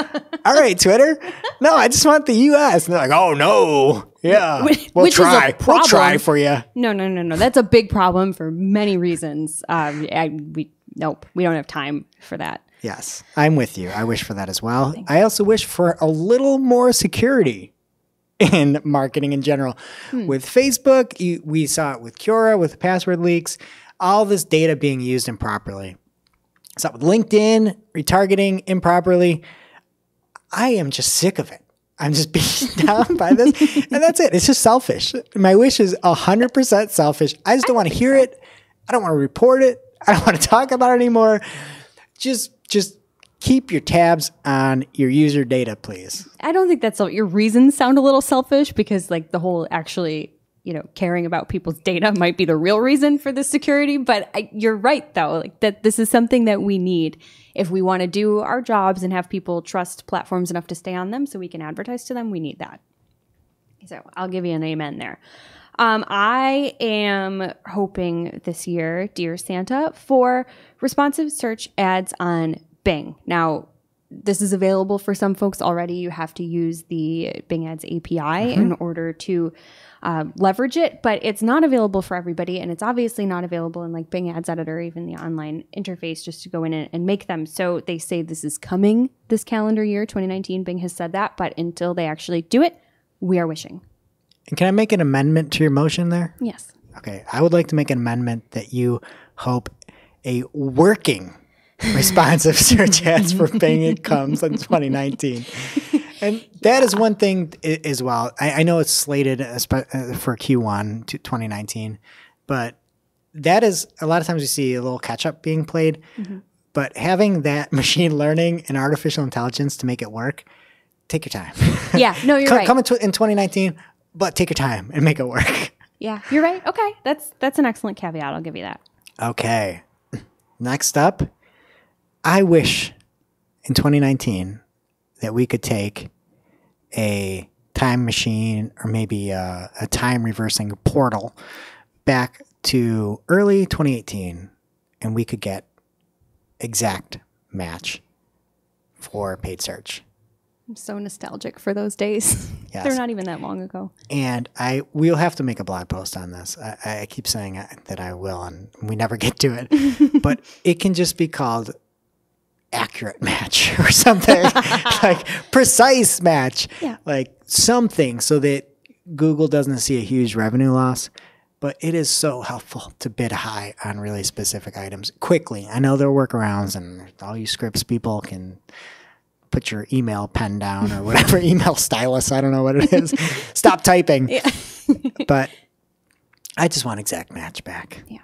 Speaker 1: all right, Twitter. No, I just want the U.S. And they're like, oh, no. Yeah, we'll try. We'll try for you.
Speaker 2: No. That's a big problem for many reasons. Nope, we don't have time for that.
Speaker 1: Yes, I'm with you. I wish for that as well. I also wish for a little more security in marketing in general. With Facebook, we saw it with Quora, with password leaks, all this data being used improperly. So with LinkedIn, retargeting improperly, I am just sick of it. I'm just beaten down by this. And that's it. It's just selfish. My wish is 100% selfish. I just don't want to hear it. I don't want to report it. I don't want to talk about it anymore. Just keep your tabs on your user data, please.
Speaker 2: I don't think that's your reasons sound a little selfish because like the whole actually, caring about people's data might be the real reason for the security. But you're right, though, like that this is something that we need if we want to do our jobs and have people trust platforms enough to stay on them so we can advertise to them. We need that. So I'll give you an amen there. I am hoping this year, dear Santa, for responsive search ads on Bing. Now, this is available for some folks already. You have to use the Bing Ads API in order to leverage it, but it's not available for everybody, and it's obviously not available in like Bing Ads Editor, even the online interface, just to go in and make them. So they say this is coming this calendar year, 2019. Bing has said that, but until they actually do it, we are wishing.
Speaker 1: And can I make an amendment to your motion there?
Speaker 2: Yes.
Speaker 1: Okay. I would like to make an amendment that you hope a working responsive search ads for Bing comes in 2019. And that is one thing as well. I know it's slated for Q1 2019, but that is a lot of times we see a little catch up being played. Mm-hmm. But having that machine learning and artificial intelligence to make it work, take your time.
Speaker 2: Yeah, no, you're right.
Speaker 1: Come in 2019, but take your time and make it work.
Speaker 2: Yeah, you're right. Okay, that's an excellent caveat. I'll give you that.
Speaker 1: Okay. Next up, I wish in 2019 that we could take a time machine or maybe a time reversing portal back to early 2018 and we could get exact match for paid search.
Speaker 2: I'm so nostalgic for those days.
Speaker 1: Yes.
Speaker 2: They're not even that long ago.
Speaker 1: And we'll have to make a blog post on this. I keep saying that I will, and we never get to it. But it can just be called accurate match or something, like precise match, like something so that Google doesn't see a huge revenue loss. But it is so helpful to bid high on really specific items quickly. I know there are workarounds, and all you Scripps people can put your email pen down or whatever, email stylus, I don't know what it is. Stop typing. Yeah. But I just want exact match back.
Speaker 2: Yeah,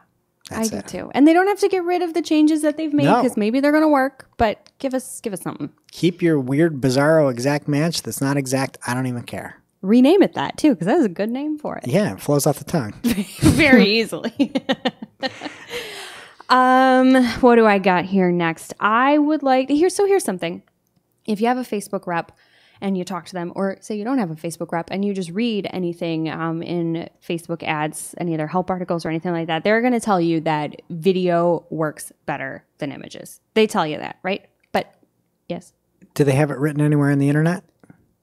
Speaker 1: That's
Speaker 2: I
Speaker 1: it.
Speaker 2: do too. And they don't have to get rid of the changes that they've made
Speaker 1: No.
Speaker 2: because maybe they're going to work, but give us something.
Speaker 1: Keep your weird, bizarro exact match that's not exact. I don't even care.
Speaker 2: Rename it that too, because that is a good name for it.
Speaker 1: Yeah, it flows off the tongue.
Speaker 2: Very easily. What do I got here next? I would like here's something. If you have a Facebook rep and you talk to them, or say you don't have a Facebook rep and you just read anything in Facebook ads, any of their help articles or anything like that, they're going to tell you that video works better than images. They tell you that, right? But yes.
Speaker 1: Do they have it written anywhere on the internet?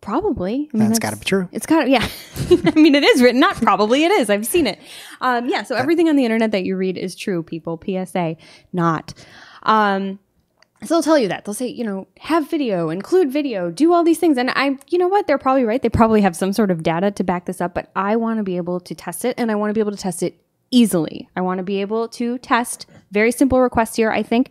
Speaker 2: Probably. I mean,
Speaker 1: That's got to be true.
Speaker 2: It's got to, yeah. I mean, it is written. Not probably, it is. I've seen it. Yeah, so everything on the internet that you read is true, people. PSA, not. So they'll tell you that. They'll say, have video, include video, do all these things. And you know what? They're probably right. They probably have some sort of data to back this up, but I want to be able to test it, and I want to be able to test it easily. I want to be able to test, very simple request here, I think,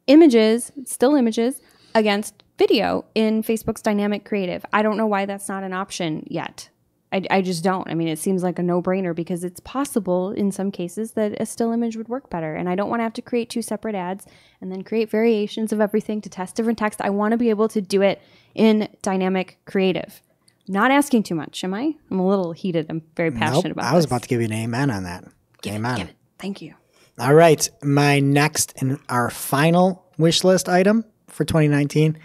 Speaker 2: images, still images, against video in Facebook's dynamic creative. I don't know why that's not an option yet. I just don't. I mean, it seems like a no-brainer because it's possible in some cases that a still image would work better. And I don't want to have to create two separate ads and then create variations of everything to test different text. I want to be able to do it in dynamic creative. Not asking too much, am I? I'm a little heated. I'm very passionate about this.
Speaker 1: I was about to give you an amen on that. Amen.
Speaker 2: Give it. Thank you.
Speaker 1: All right. My next and our final wish list item for 2019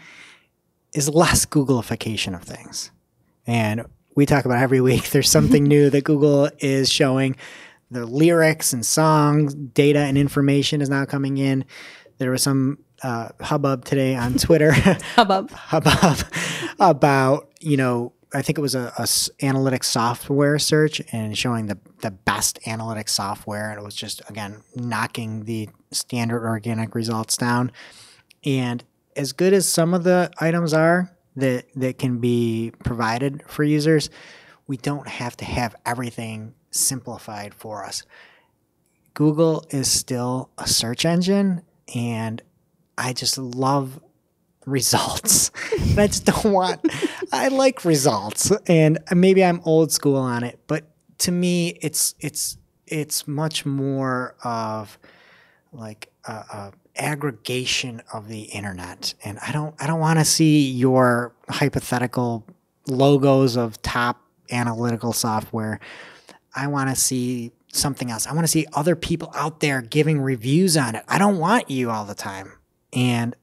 Speaker 1: is less Googleification of things. And we talk about every week, there's something new that Google is showing. The lyrics and songs, data and information is now coming in. There was some hubbub today on Twitter.
Speaker 2: Hubbub
Speaker 1: about, I think it was a analytics software search and showing the best analytics software. And it was just, again, knocking the standard organic results down. And as good as some of the items are that can be provided for users, we don't have to have everything simplified for us. Google is still a search engine, and I just love results. And I just don't I like results. And maybe I'm old school on it, but to me, it's much more of like a aggregation of the internet. And I don't want to see your hypothetical logos of top analytical software. I want to see something else. I want to see other people out there giving reviews on it. I don't want you all the time. And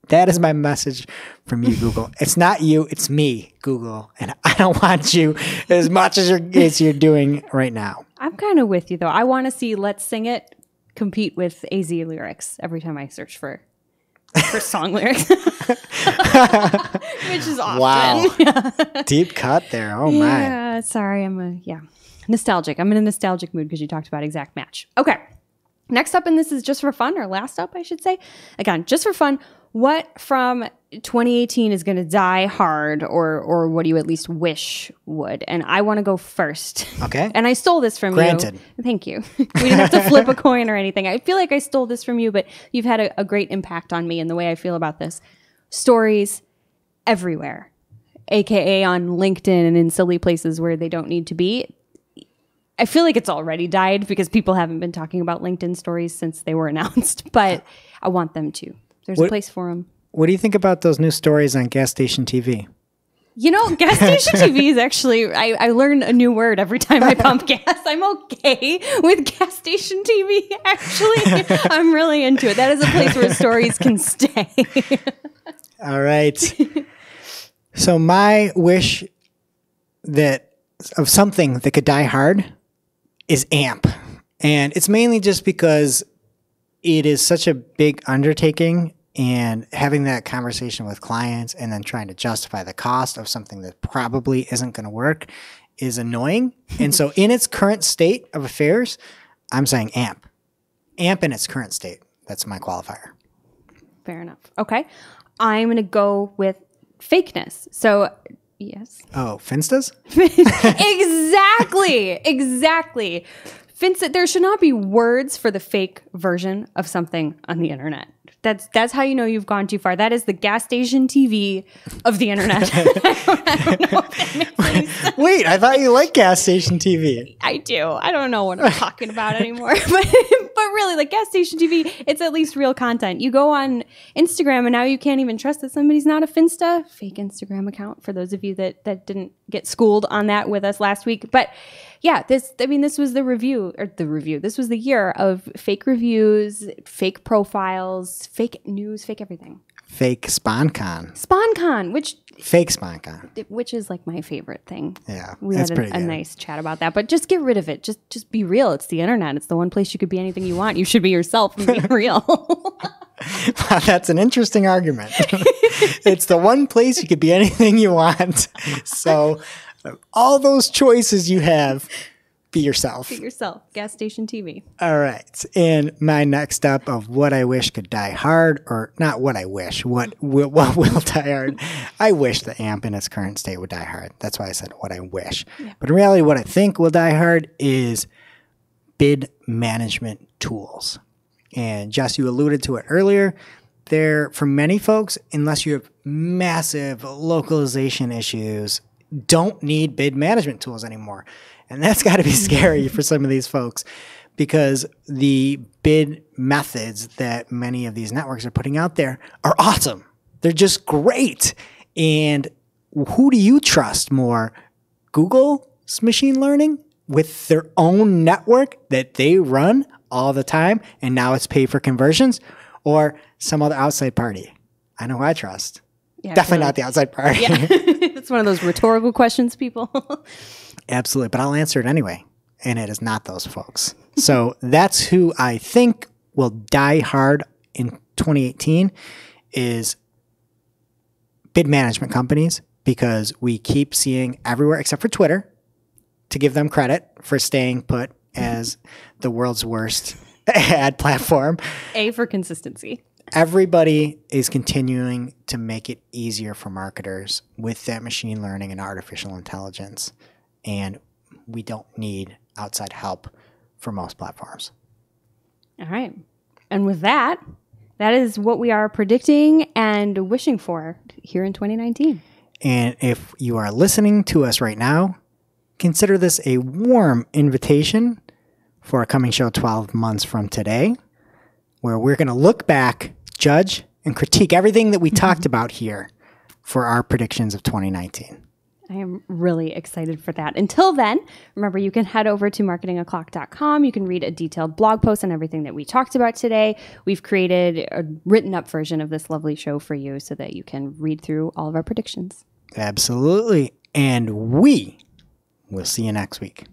Speaker 1: that is my message from you, Google. It's not you, it's me, Google. And I don't want you as much as you're doing right now.
Speaker 2: I'm kind of with you, though. I want to see Let's Sing It compete with AZ lyrics every time I search for song lyrics. Which is often.
Speaker 1: Wow. Deep cut there. Oh, my.
Speaker 2: Yeah, sorry. I'm nostalgic. I'm in a nostalgic mood because you talked about exact match. Okay. Next up, and this is just for fun, or last up, I should say. Again, just for fun, what from 2018 is going to die hard, or what do you at least wish would? And I want to go first.
Speaker 1: Okay.
Speaker 2: And I stole this from
Speaker 1: Granted.
Speaker 2: you. Thank you. We didn't have to flip a coin or anything. I feel like I stole this from you, but you've had a great impact on me and the way I feel about this. Stories everywhere, AKA on LinkedIn and in silly places where they don't need to be. I feel like it's already died because people haven't been talking about LinkedIn stories since they were announced, but I want them to. There's a place for them.
Speaker 1: What do you think about those new stories on gas station TV?
Speaker 2: Gas station TV is actually, I learn a new word every time I pump gas. I'm okay with gas station TV, actually. I'm really into it. That is a place where stories can stay.
Speaker 1: All right. So my wish that of something that could die hard is AMP. And it's mainly just because it is such a big undertaking, and having that conversation with clients and then trying to justify the cost of something that probably isn't going to work is annoying. And so in its current state of affairs, I'm saying AMP. AMP in its current state. That's my qualifier.
Speaker 2: Fair enough. Okay. I'm going to go with fakeness. So, yes.
Speaker 1: Oh, Finstas?
Speaker 2: Exactly. Finsta, there should not be words for the fake version of something on the internet. That's how you know you've gone too far. That is the gas station TV of the internet. I don't know if that makes any sense.
Speaker 1: Wait, I thought you liked gas station TV.
Speaker 2: I do. I don't know what I'm talking about anymore. But really, like gas station TV, it's at least real content. You go on Instagram and now you can't even trust that somebody's not a Finsta, fake Instagram account, for those of you that didn't get schooled on that with us last week. But yeah, this was the review. This was the year of fake reviews, fake profiles, fake news, fake everything.
Speaker 1: Fake SpawnCon.
Speaker 2: SpawnCon,
Speaker 1: Fake SpawnCon.
Speaker 2: which is like my favorite thing.
Speaker 1: Yeah,
Speaker 2: We
Speaker 1: that's
Speaker 2: had
Speaker 1: pretty
Speaker 2: a
Speaker 1: good.
Speaker 2: nice chat about that, but just get rid of it. Just be real. It's the internet. It's the one place you could be anything you want. You should be yourself and be real.
Speaker 1: Wow, that's an interesting argument. It's the one place you could be anything you want. So all those choices you have, be yourself.
Speaker 2: Be yourself. Gas station TV.
Speaker 1: All right. And my next up of what I wish could die hard, or not what I wish, what will die hard. I wish the AMP in its current state would die hard. That's why I said what I wish. Yeah. But in reality, what I think will die hard is bid management tools. And Jess, you alluded to it earlier. For many folks, unless you have massive localization issues, don't need bid management tools anymore. And that's got to be scary for some of these folks, because the bid methods that many of these networks are putting out there are awesome. They're just great. And who do you trust more? Google's machine learning with their own network that they run all the time, and now it's paid for conversions, or some other outside party? I know who I trust. Yeah, definitely not the outside party.
Speaker 2: Yeah. It's one of those rhetorical questions, people.
Speaker 1: Absolutely. But I'll answer it anyway. And it is not those folks. So that's who I think will die hard in 2018 is bid management companies, because we keep seeing everywhere except for Twitter, to give them credit for staying put as the world's worst ad platform.
Speaker 2: A for consistency.
Speaker 1: Everybody is continuing to make it easier for marketers with that machine learning and artificial intelligence. And we don't need outside help for most platforms.
Speaker 2: All right. And with that is what we are predicting and wishing for here in 2019.
Speaker 1: And if you are listening to us right now, consider this a warm invitation for a coming show 12 months from today, where we're going to look back, judge, and critique everything that we talked about here for our predictions of 2019.
Speaker 2: I am really excited for that. Until then, remember, you can head over to marketingoclock.com. You can read a detailed blog post on everything that we talked about today. We've created a written up version of this lovely show for you so that you can read through all of our predictions.
Speaker 1: Absolutely. And we will see you next week.